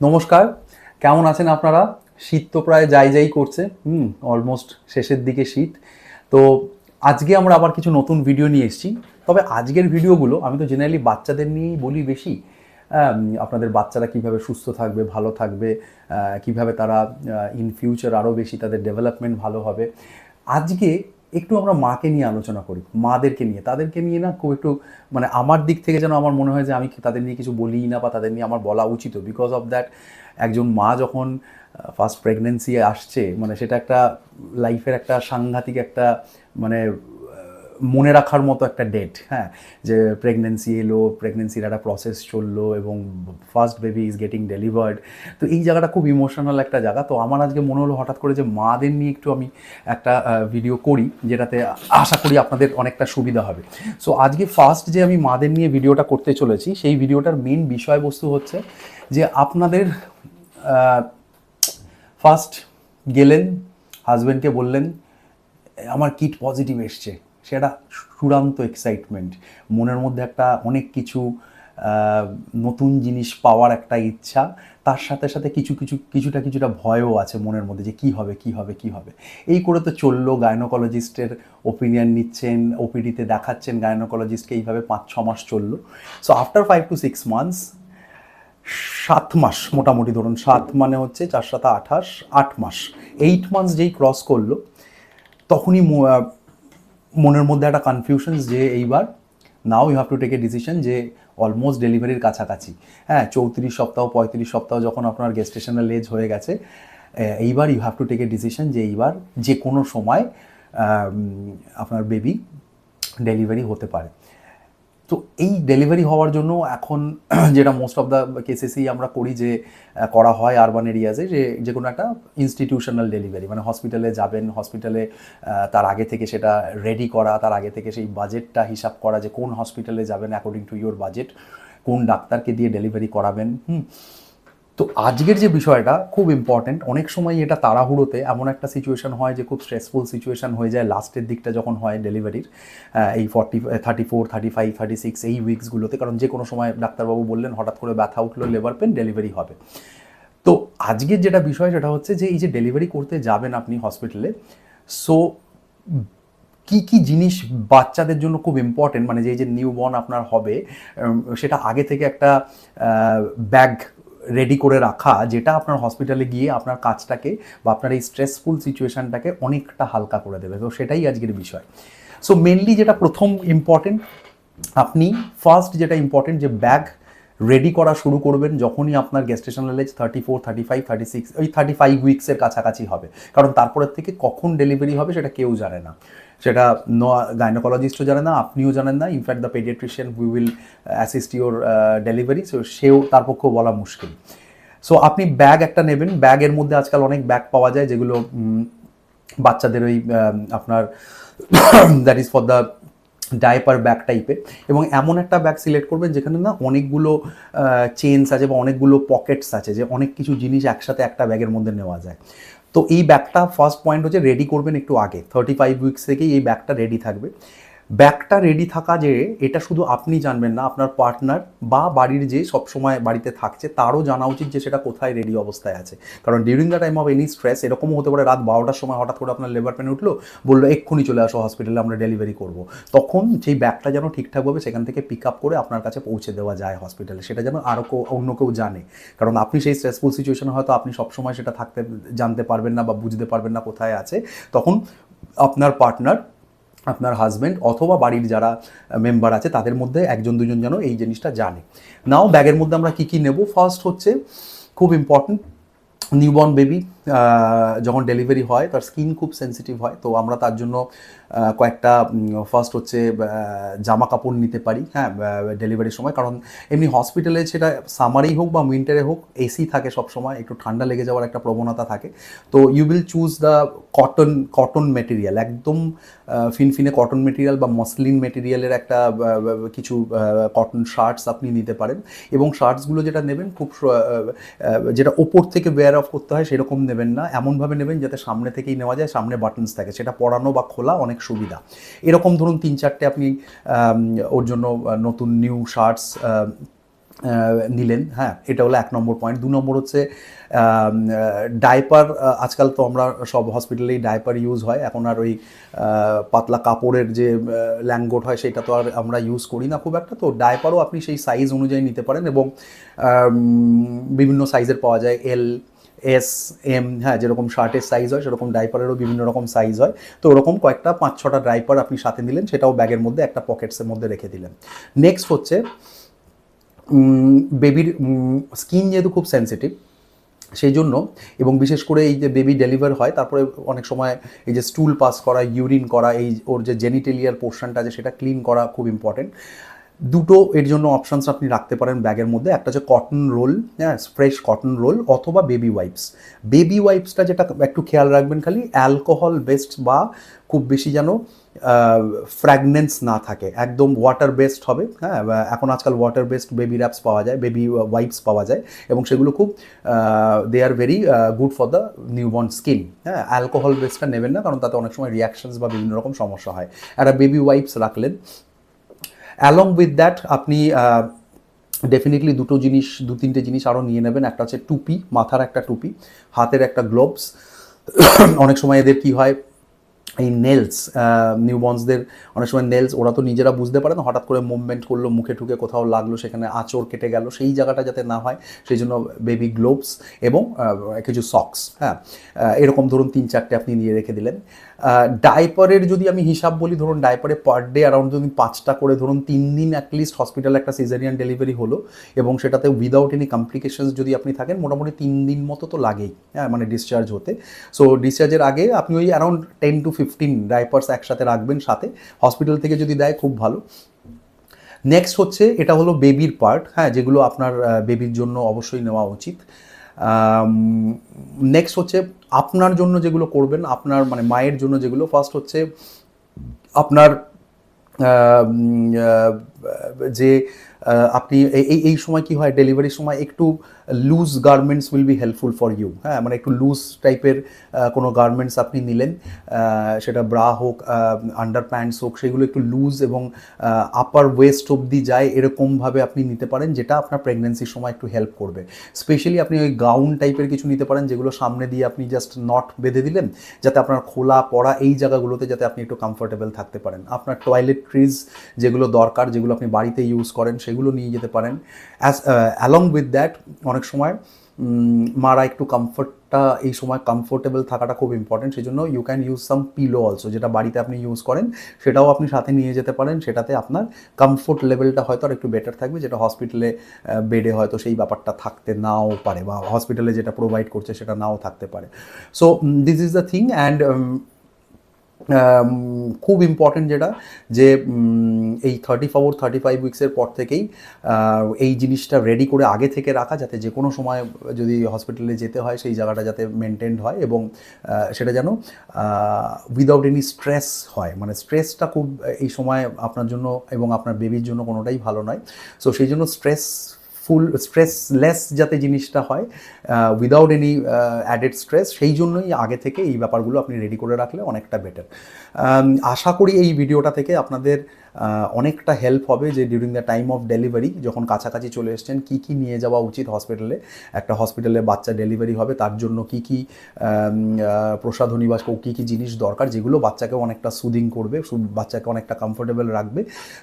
নমস্কার, কেমন আছেন আপনারা? শীত তো প্রায় যাই করছে, অলমোস্ট শেষের দিকে শীত। তো আজকে আমরা আবার কিছু নতুন ভিডিও নিয়ে এসেছি। তবে আজকের ভিডিওগুলো আমি তো জেনারেলি বাচ্চাদের নিয়েই বলি বেশি। আপনাদের বাচ্চারা কিভাবে সুস্থ থাকবে, ভালো থাকবে, কিভাবে তারা ইন ফিউচার আরও বেশি তাদের ডেভেলপমেন্ট ভালো হবে। আজকে একটু আমরা মাকে নিয়ে আলোচনা করি, মাদেরকে নিয়ে, তাদেরকে নিয়ে না খুব একটু মানে আমার দিক থেকে যেন আমার মনে হয় যে আমি তাদের নিয়ে কিছু বলিই না বা তাদের নিয়ে আমার বলা উচিত। বিকজ অফ দ্যাট, একজন মা যখন ফার্স্ট প্রেগনেন্সি আসছে, মানে সেটা একটা লাইফের একটা সাংঘাতিক একটা মানে মনে রাখার মতো একটা ডেট। হ্যাঁ, যে প্রেগনেন্সি এলো, প্রেগনেন্সির একটা প্রসেস চললো এবং first baby is getting delivered. তো এই জায়গাটা খুব ইমোশনাল একটা জায়গা। তো আমার আজকে মনে হলো হঠাৎ করে যে মাদের নিয়ে একটু আমি একটা ভিডিও করি, যেটাতে আশা করি আপনাদের অনেকটা সুবিধা হবে। সো আজকে ফার্স্ট যে আমি মাদের নিয়ে ভিডিওটা করতে চলেছি, সেই ভিডিওটার মেন বিষয়বস্তু হচ্ছে যে আপনাদের ফার্স্ট গেলেন, হাজব্যান্ডকে বললেন আমার কিট পজিটিভ এসছে, সেটা চূড়ান্ত এক্সাইটমেন্ট, মনের মধ্যে একটা অনেক কিছু নতুন জিনিস পাওয়ার একটা ইচ্ছা, তার সাথে সাথে কিছুটা ভয়ও আছে মনের মধ্যে যে কী হবে। এই করে তো চললো, গাইনোকোলজিস্টের ওপিনিয়ন নিচ্ছেন, ওপিডিতে দেখাচ্ছেন গাইনোকোলজিস্টকে, এইভাবে 5-6 মাস চললো। সো আফটার 5 to 6 months, 7 মাস মোটামুটি ধরুন, 7 মানে হচ্ছে 4 7 28, 8 মাস, 8 মান্থস যেই ক্রস করলো, তখনই মনের মধ্যে একটা কনফিউশন যে এইবার now you have to take a decision, যে অলমোস্ট ডেলিভারির কাছাকাছি। হ্যাঁ, 34 সপ্তাহ 35 সপ্তাহ যখন আপনার গেস্টেশনাল এজ হয়ে গেছে, এইবার you have to take a decision যে এইবার যে কোনো সময় আপনার বেবি ডেলিভারি হতে পারে। তো এই ডেলিভারি হওয়ার জন্য এখন যেটা মোস্ট অফ দ্য কেসেসই আমরা করি, যে করা হয় আরবান এরিয়াজে, যে কোনো একটা ইনস্টিটিউশনাল ডেলিভারি, মানে হসপিটালে যাবেন, হসপিটালে তার আগে থেকে সেটা রেডি করা, তার আগে থেকে সেই বাজেটটা হিসাব করা যে কোন হসপিটালে যাবেন অ্যাকর্ডিং টু ইয়োর বাজেট, কোন ডাক্তারকে দিয়ে ডেলিভারি করাবেন। তো আজকের যে বিষয়টা খুব ইম্পর্টেন্ট, অনেক সময় এটা তাড়াহুড়োতে এমন একটা সিচুয়েশন হয় যে খুব স্ট্রেসফুল সিচুয়েশন হয়ে যায় লাস্টের দিকটা যখন হয় ডেলিভারির, এই 34 35 36 এই উইকসগুলোতে। কারণ যে কোনো সময় ডাক্তারবাবু বললেন হঠাৎ করে ব্যথা উঠলো, লেবার পেন, ডেলিভারি হবে। তো আজকের যেটা বিষয় সেটা হচ্ছে যে এই যে ডেলিভারি করতে যাবেন আপনি হসপিটালে, সো কি জিনিস বাচ্চাদের জন্য খুব ইম্পর্টেন্ট, মানে যে নিউবর্ন আপনার হবে, সেটা আগে থেকে একটা ব্যাগ রেডি করে রাখা, যেটা আপনার হসপিটালে গিয়ে আপনার কাজটাকে বা আপনার এই স্ট্রেসফুল সিচুয়েশানটাকে অনেকটা হালকা করে দেবে। তো সেটাই আজকের বিষয়। সো মেনলি যেটা প্রথম ইম্পর্টেন্ট, আপনি ফার্স্ট যেটা ইম্পর্টেন্ট, যে ব্যাগ রেডি করা শুরু করবেন যখনই আপনার গেস্টেশনাল এজ 34 35 36 ওই 35 উইক্সের কাছাকাছি হবে। কারণ তারপরের থেকে কখন ডেলিভারি হবে সেটা কেউ জানে না, সেটা গাইনোকোলজিস্টও জানে না, আপনিও জানেন না। In fact the paediatrician who will assist your delivery, so সেও, তার পক্ষেও বলা মুশকিল। সো আপনি ব্যাগ একটা নেবেন, ব্যাগের মধ্যে আজকাল অনেক ব্যাগ পাওয়া যায় যেগুলো বাচ্চাদের ওই আপনার that is for the diaper bag টাইপের, এবং এমন একটা ব্যাগ সিলেক্ট করবেন যেখানে না অনেকগুলো চেনস আছে বা অনেকগুলো পকেটস আছে, যে অনেক কিছু জিনিস একসাথে একটা ব্যাগের মধ্যে নেওয়া যায়। তো এই ব্যাগটা ফার্স্ট পয়েন্ট হচ্ছে রেডি করবেন একটু আগে, 35 উইকস থেকেই এই ব্যাগটা রেডি থাকবে। ব্যাগটা রেডি থাকা, যে এটা শুধু আপনি জানবেন না, আপনার পার্টনার বা বাড়ির যে সবসময় বাড়িতে থাকছে তারও জানা উচিত যে সেটা কোথায় রেডি অবস্থায় আছে। কারণ during the time of any stress এরকমও হতে পারে রাত 12টার সময় হঠাৎ করে আপনার লেবার পেন উঠলো, বললো এক্ষুনি চলে আসো হসপিটালে, আমরা ডেলিভারি করব। তখন সেই ব্যাগটা যেন ঠিকঠাকভাবে সেখান থেকে পিক আপ করে আপনার কাছে পৌঁছে দেওয়া যায় হসপিটালে, সেটা যেন আরও অন্য কেউ জানে। কারণ আপনি সেই স্ট্রেসফুল সিচুয়েশনে হয়তো আপনি সবসময় সেটা জানতে পারবেন না বা বুঝতে পারবেন না কোথায় আছে, তখন আপনার পার্টনার, আপনার হাজব্যান্ড অথবা বাড়ির যারা মেম্বার আছে তাদের মধ্যে একজন দুজন যেন এই জিনিসটা জানে। নাও ব্যাগের মধ্যে আমরা কী নেব, ফার্স্ট হচ্ছে খুব ইম্পর্টেন্ট, নিউবর্ন বেবি যখন ডেলিভারি হয় তার স্কিন খুব সেন্সিটিভ হয়, তো আমরা তার জন্য কয়েকটা ফার্স্ট হচ্ছে জামা কাপড় নিতে পারি, হ্যাঁ, ডেলিভারির সময়। কারণ এমনি হসপিটালে সেটা সামারেই হোক বা উইন্টারে হোক এসি থাকে সবসময়, একটু ঠান্ডা লেগে যাওয়ার একটা প্রবণতা থাকে। তো you will choose the cotton material, একদম ফিনফিনে কটন মেটেরিয়াল বা মসলিন মেটেরিয়ালের একটা কিছু কটন শার্টস আপনি নিতে পারেন। এবং শার্টসগুলো যেটা নেবেন খুব যেটা ওপর থেকে ওয়্যার অফ করতে হয় সেরকম নেবেন না, এমনভাবে নেবেন যাতে সামনে থেকেই নেওয়া যায়, সামনে বাটনস থাকে, সেটা পরানো বা খোলা অনেক সুবিধা। এরকম ধরুন 3-4টে আপনি ওর জন্য নতুন নিউ শার্টস নিলেন। হ্যাঁ, এটা হলো 1 নম্বর পয়েন্ট। 2 নম্বর হচ্ছে ডাইপার। আজকাল তো আমরা সব হসপিটালেই ডাইপার ইউজ হয়, এখন আর ওই পাতলা কাপড়ের যে ল্যাঙ্গোট হয় সেটা তো আর আমরা ইউজ করি না খুব একটা। তো ডাইপারও আপনি সেই সাইজ অনুযায়ী নিতে পারেন, এবং বিভিন্ন সাইজের পাওয়া যায়, এল, এস, এম। হ্যাঁ, যেরকম শার্টের সাইজ হয় সেরকম ডাইপারেরও বিভিন্ন রকম সাইজ হয়। তো ওরকম কয়েকটা 5-6টা ডাইপার আপনি সাথে নিলেন, সেটাও ব্যাগের মধ্যে একটা পকেটসের মধ্যে রেখে দিলেন। নেক্সট হচ্ছে বেবির স্কিন যেহেতু খুব সেন্সিটিভ, সেই জন্য, এবং বিশেষ করে এই যে বেবি ডেলিভার হয় তারপরে অনেক সময় এই যে স্টুল পাস করা, ইউরিন করা, এই ওর যে জেনিটেলিয়ার পোর্শনটা আছে সেটা ক্লিন করা খুব ইম্পর্টেন্ট। দুটো এর জন্য অপশানস আপনি রাখতে পারেন ব্যাগের মধ্যে। একটা হচ্ছে কটন রোল, হ্যাঁ, ফ্রেশ কটন রোল, অথবা বেবি ওয়াইপস। বেবি ওয়াইপসটা যেটা একটু খেয়াল রাখবেন, খালি অ্যালকোহল বেসড বা খুব বেশি যেন ফ্র্যাগনেন্স না থাকে, একদম ওয়াটার বেসড হবে। হ্যাঁ, এখন আজকাল ওয়াটার বেসড বেবি র্যাপস পাওয়া যায়, বেবি ওয়াইপস পাওয়া যায়, এবং সেগুলো খুব they are very good for the newborn skin. হ্যাঁ, অ্যালকোহল বেসডটা নেবেন না, কারণ তাতে অনেক সময় রিয়াকশনস বা বিভিন্ন রকম সমস্যা হয়। একটা বেবি ওয়াইপস রাখলেন। অ্যালং উইথ দ্যাট আপনি ডেফিনেটলি দু তিনটে জিনিস আরও নিয়ে নেবেন। একটা হচ্ছে টুপি, মাথার একটা টুপি, হাতের একটা গ্লোভস। অনেক সময় এদের কী হয়, এই নেলস, নিউবর্নসদের অনেক সময় নেলস ওরা তো নিজেরা বুঝতে পারে না, হঠাৎ করে মুভমেন্ট করলো, মুখে ঠুকে কোথাও লাগলো, সেখানে আঁচড় কেটে গেল, সেই জায়গাটা যাতে না হয় সেই জন্য বেবি গ্লোভস এবং কিছু সক্স। হ্যাঁ, এরকম ধরুন 3-4টে আপনি নিয়ে রেখে দিলেন। ডাইপারের যদি আমি হিসাব বলি, ধরুন ডাইপারে পার ডে অ্যারাউন্ড যদি 5টা করে, ধরুন 3 দিন অ্যাটলিস্ট হসপিটালে একটা সিজারিয়ান ডেলিভারি হলো, এবং সেটাতে উইদাউট এনি কমপ্লিকেশনস যদি আপনি থাকেন, মোটামুটি 3 দিন মতো তো লাগেই, হ্যাঁ, মানে ডিসচার্জ হতে। সো ডিসচার্জের আগে আপনি ওই অ্যারাউন্ড 10 to 15 ডাইপার্স একসাথে রাখবেন সাথে, হসপিটাল থেকে যদি দেয় খুব ভালো। নেক্সট হচ্ছে, এটা হলো বেবির পার্ট, হ্যাঁ, যেগুলো আপনার বেবির জন্য অবশ্যই নেওয়া উচিত। নেক্সট হচ্ছে আপনার জন্য যেগুলো করবেন, আপনার মানে মায়ের জন্য যেগুলো, ফার্স্ট হচ্ছে আপনার যে আপনি এই সময় কি হয়, ডেলিভারির সময় একটু loose garments will be helpful for you. হ্যাঁ, মানে একটু লুজ টাইপের কোনো গার্মেন্টস আপনি নিলেন, সেটা ব্রা হোক, আন্ডার প্যান্টস হোক, সেগুলো একটু লুজ এবং আপার ওয়েস্ট অবধি যায় এরকমভাবে আপনি নিতে পারেন, যেটা আপনার প্রেগনেন্সির সময় একটু হেল্প করবে। স্পেশালি আপনি ওই গাউন টাইপের কিছু নিতে পারেন, যেগুলো সামনে দিয়ে আপনি জাস্ট নট বেঁধে দিলেন, যাতে আপনার খোলা পড়া এই জায়গাগুলোতে যাতে আপনি একটু কমফোর্টেবল থাকতে পারেন। আপনার টয়লেট্রিজ যেগুলো দরকার, যেগুলো আপনি বাড়িতে ইউজ করেন, সেগুলো নিয়ে যেতে পারেন। অ্যালং উইথ দ্যাট অনেক সময় মারা একটু কমফোর্টটা, এই সময় কমফোর্টেবল থাকাটা খুব ইম্পর্টেন্ট, সেই জন্য you can use some pillow also, যেটা বাড়িতে আপনি ইউজ করেন সেটাও আপনি সাথে নিয়ে যেতে পারেন। সেটাতে আপনার কমফোর্ট লেভেলটা হয়তো আর একটু বেটার থাকবে, যেটা হসপিটালে বেডে হয়তো সেই ব্যাপারটা থাকতে নাও পারে, বা হসপিটালে যেটা প্রোভাইড করছে সেটা নাও থাকতে পারে। So this is the thing. And খুব ইম্পর্টেন্ট যেটা, যে এই 35 উইক্সের পর থেকেই এই জিনিসটা রেডি করে আগে থেকে রাখা, যাতে যে কোনো সময় যদি হসপিটালে যেতে হয় সেই জায়গাটা যাতে মেনটেন্ড হয়, এবং সেটা যেন উইদাউট এনি স্ট্রেস হয়। মানে স্ট্রেসটা খুব এই সময় আপনার জন্য এবং আপনার বেবির জন্য কোনোটাই ভালো নয়। সো সেই জন্য স্ট্রেসলেস যাতে জিনিসটা হয়, উইদাউট এনি অ্যাডেড স্ট্রেস, সেই জন্যই আগে থেকে এই ব্যাপারগুলো আপনি রেডি করে রাখলে অনেকটা বেটার। আশা করি এই ভিডিওটা থেকে আপনাদের অনেকটা হেল্প হবে, যে during the time of delivery যখন কাছাকাছি চলে এসছেন কী কী নিয়ে যাওয়া উচিত হসপিটালে, একটা হসপিটালে বাচ্চা ডেলিভারি হবে তার জন্য কী কী প্রসাধনী বা কী কী জিনিস দরকার, যেগুলো বাচ্চাকে অনেকটা সুদিং করবে, বাচ্চাকে অনেকটা কমফোর্টেবল রাখবে।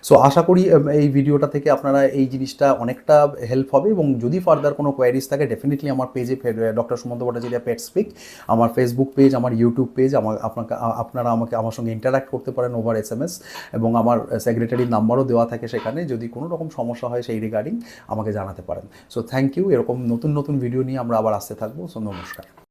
সো আশা করি এই ভিডিওটা থেকে আপনারা এই জিনিসটা অনেকটা হেল্প হবে, এবং যদি ফার্দার কোনো কোয়ারিজ থাকে ডেফিনেটলি আমার পেজে ডক্টর সুমন্ত ভট্টাচার্য পেট স্পিক, আমার ফেসবুক পেজ, আমার ইউটিউব পেজ, আপনারা আমার সঙ্গে ইন্টারাক্ট করতে পারেন ওভার SMS, এবং আমার সেক্রেটারির নাম্বারও দেওয়া থাকে সেখানে, যদি কোনো রকম সমস্যা হয় সেই রিগার্ডিং আমাকে জানাতে পারেন। So thank you. এরকম নতুন নতুন ভিডিও নিয়ে আমরা আবার আসতে থাকবো। সো নমস্কার।